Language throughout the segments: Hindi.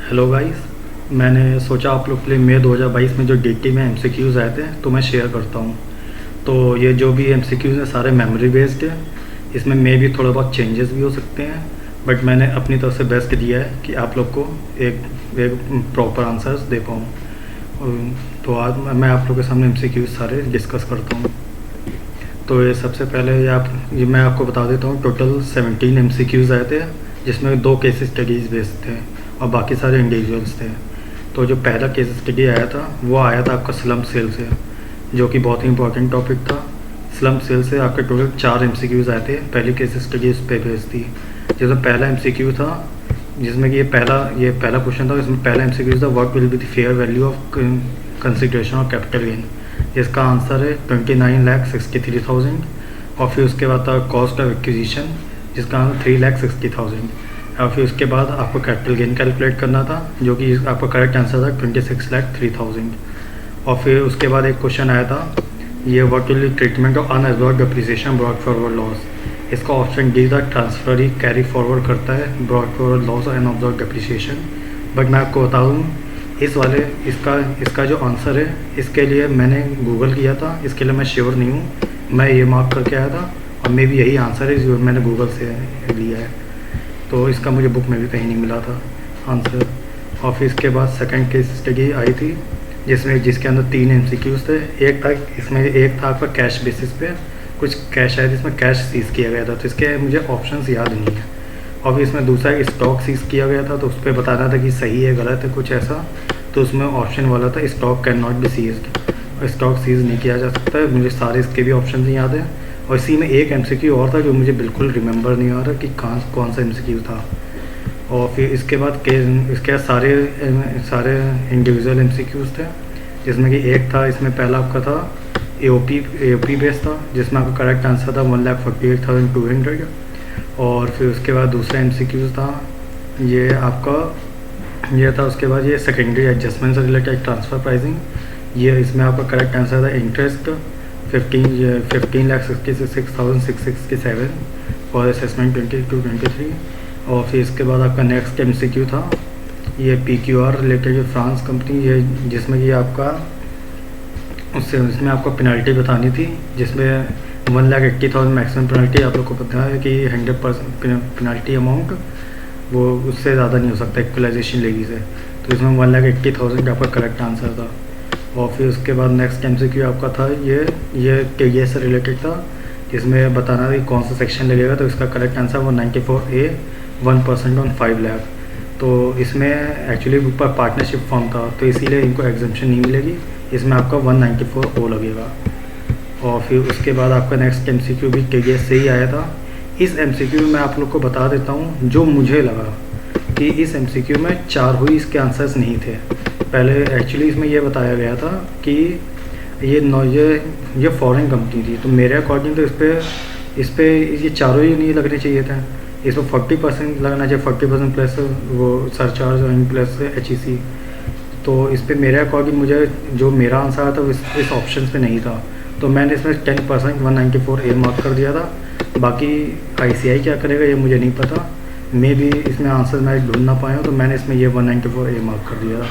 Hello guys. मैंने सोचा आप लोग के लिए मई 2022 में जो डीटी में एमसीक्यूज़ आए थे तो मैं शेयर करता हूँ। तो ये जो भी एमसीक्यूज़ हैं सारे मेमोरी बेस्ड है। इसमें मे भी थोड़ा बहुत चेंजेस भी हो सकते हैं, बट मैंने अपनी तरफ से बेस्ट दिया है कि आप लोग को एक एक प्रॉपर आंसर्स दे पाऊँ। तो आज मैं आप लोग के सामने एमसीक्यूज़ सारे डिस्कस करता हूँ। तो ये सबसे पहले ये मैं आपको बता देता हूँ। टोटल 17 एमसीक्यूज़ आए थे, जिसमें 2 केस स्टडीज़ बेस्ड थे और बाकी सारे इंडिविजुअल्स थे। तो जो पहला केस स्टडी आया था वो आया था आपका स्लम सेल से, जो कि बहुत ही इंपॉर्टेंट टॉपिक था। स्लम सेल से आपके टोटल 4 एमसीक्यूज़ आए थे। पहली केस स्टडी उस पर बेस्ड थी, जिसमें पहला एमसीक्यू था, जिसमें कि ये पहला क्वेश्चन था। इसमें पहला एमसीक्यू था, what will be the fair value of consideration of capital gain. इसका आंसर है 29,63,000। और फिर उसके बाद था कॉस्ट ऑफ एक्विजिशन, जिसका आंसर 3,60,000। और फिर उसके बाद आपको कैपिटल गेन कैलकुलेट करना था, जो कि आपका करेक्ट आंसर था 26,03,000। और फिर उसके बाद एक क्वेश्चन आया था, ये what will be treatment of unabsorbed depreciation brought forward loss. इसका ऑप्शन डी था, ट्रांसफर ही कैरी फॉरवर्ड करता है ब्रॉट फॉरवर्ड लॉस और अनअब्जॉर्ब्ड डेप्रिसिएशन। बट मैं आपको बता दूँ, इसका जो आंसर है, इसके लिए मैंने गूगल किया था, इसके लिए मैं श्योर नहीं हूँ। मैं ये मार्क करके आया था और मे भी यही आंसर है जो मैंने गूगल से लिया है। तो इसका मुझे बुक में भी कहीं नहीं मिला था आंसर। और फिर इसके बाद सेकंड केस स्टडी आई थी, जिसके अंदर 3 एमसीक्यूज़ थे। एक था आपका कैश बेसिस पे कुछ कैश है, जिसमें कैश सीज किया गया था। तो इसके मुझे ऑप्शंस याद नहीं है। और फिर इसमें दूसरा स्टॉक सीज किया गया था, तो उस पर बताना था कि सही है गलत है कुछ ऐसा। तो उसमें ऑप्शन वाला था, stock can not be seized, और स्टॉक सीज नहीं किया जा सकता है। मुझे सारे इसके भी ऑप्शन नहीं याद है। और इसी में एक एमसीक्यू और था जो मुझे बिल्कुल रिमेंबर नहीं आ रहा कि कौन सा एमसीक्यू था। और फिर इसके बाद सारे इंडिविजुअल एमसीक्यूज़ थे, जिसमें कि एक था, इसमें पहला आपका था एओपी बेस था, जिसमें आपका करेक्ट आंसर था 1,48,200। और फिर उसके बाद दूसरा एमसीक्यूज़ था, ये था। उसके बाद ये सेकेंडरी एडजस्टमेंट से रिलेटेड ट्रांसफ़र प्राइसिंग। ये इसमें आपका करेक्ट आंसर था इंटरेस्ट 15,66,667 फॉर असेसमेंट 22-23। और फिर इसके बाद आपका नेक्स्ट एमसीक्यू था, ये पीक्यूआर रिलेटेड फ्रांस कंपनी, ये जिसमें कि इसमें आपको पेनल्टी बतानी थी, जिसमें 1,80,000 मैक्सिमम पेनल्टी। आप लोग को पता है कि 100% पेनल्टी अमाउंट वो उससे ज़्यादा नहीं हो सकता इक्वलाइजेशन लेवी से। तो इसमें 1,80,000 आपका करेक्ट आंसर था। और फिर उसके बाद नेक्स्ट एमसीक्यू आपका था, ये टीडीएस से रिलेटेड था, जिसमें बताना था कि कौन सा सेक्शन लगेगा। तो इसका correct answer 194A 1% on 5 lakh. तो इसमें एक्चुअली ऊपर पार्टनरशिप फॉर्म था, तो इसीलिए इनको एग्जम्पशन नहीं मिलेगी। इसमें आपका 194O लगेगा। और फिर उसके बाद आपका नेक्स्ट एमसीक्यू भी टीडीएस से ही आया था। इस एमसीक्यू में मैं आप लोग को बता देता हूँ, जो मुझे लगा कि इस एमसीक्यू में 4 हुई इसके आंसर्स नहीं थे। पहले एक्चुअली इसमें यह बताया गया था कि ये फॉरेन कंपनी थी, तो मेरे अकॉर्डिंग तो इस पे ये चारों ही नहीं लगने चाहिए थे। इसमें 40% लगना चाहिए, 40% प्लस वो सरचार्ज प्लस HEC। तो इस पे मेरे अकॉर्डिंग जो मेरा आंसर आया था इस ऑप्शन पे नहीं था, तो मैंने इसमें 10% 194A मार्क कर दिया था। बाकी ICI क्या करेगा ये मुझे नहीं पता, मे भी इसमें आंसर मैं ढूंढ ना पाया, तो मैंने इसमें ये 194A मार्क कर दिया था।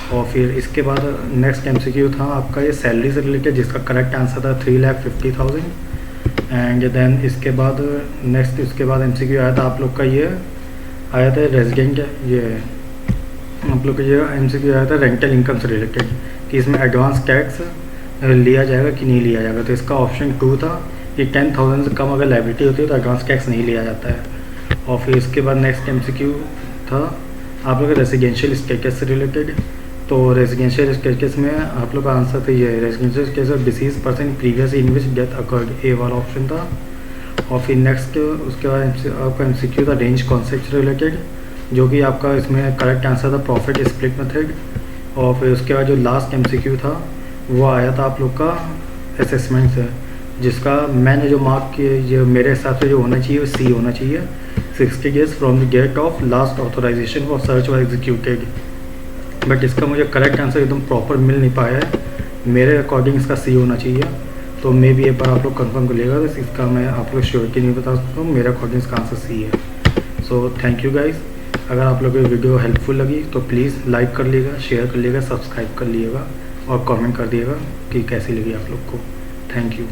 और फिर इसके बाद नेक्स्ट एमसीक्यू था आपका ये सैलरी से रिलेटेड, जिसका करेक्ट आंसर था 3,50,000। एंड देन इसके बाद उसके बाद एमसीक्यू आया था आप लोग का, ये आया था रेजिडेंट, ये आप लोग का ये एमसीक्यू आया था रेंटल इनकम से रिलेटेड, कि इसमें एडवांस टैक्स लिया जाएगा कि नहीं लिया जाएगा। तो इसका ऑप्शन 2 था कि 10,000 से कम अगर लायबिलिटी होती है तो एडवांस टैक्स नहीं लिया जाता है। और फिर इसके बाद नेक्स्ट एमसीक्यू था आप लोग का रेजिडेंशियल स्टेटस से रिलेटेड। तो रेजिडेंशियल स्टेटस में आप लोग का आंसर था ये residential status of deceased person previous in which death occurred, A वाला ऑप्शन था। और फिर नेक्स्ट उसके बाद आपका एमसीक्यू था रेंज कॉन्सेप्ट से रिलेटेड, जो कि आपका इसमें करेक्ट आंसर था प्रॉफिट स्प्लिट मेथड। और फिर उसके बाद जो लास्ट एमसीक्यू था वो आया था आप लोग का असेसमेंट से, जिसका मैंने जो मार्क किया, ये मेरे हिसाब से जो होना चाहिए वो C होना चाहिए। 60 days from the date of last authorization for search were executed. But इसका मुझे करेक्ट आंसर एकदम प्रॉपर मिल नहीं पाया है। मेरे अकॉर्डिंग इसका C होना चाहिए, तो मे भी एक बार आप लोग कंफर्म कर लीजिएगा। तो इसका मैं आप लोग श्योरिटी नहीं बता सकता हूँ, मेरे अकॉर्डिंग इसका आंसर C है। So thank you guys. अगर आप लोगों को वीडियो हेल्पफुल लगी तो प्लीज़ लाइक कर लीजिएगा, शेयर कर लीजिएगा, सब्सक्राइब कर लीजिएगा और कमेंट कर दिएगा कि कैसी लगी आप लोग को। Thank you.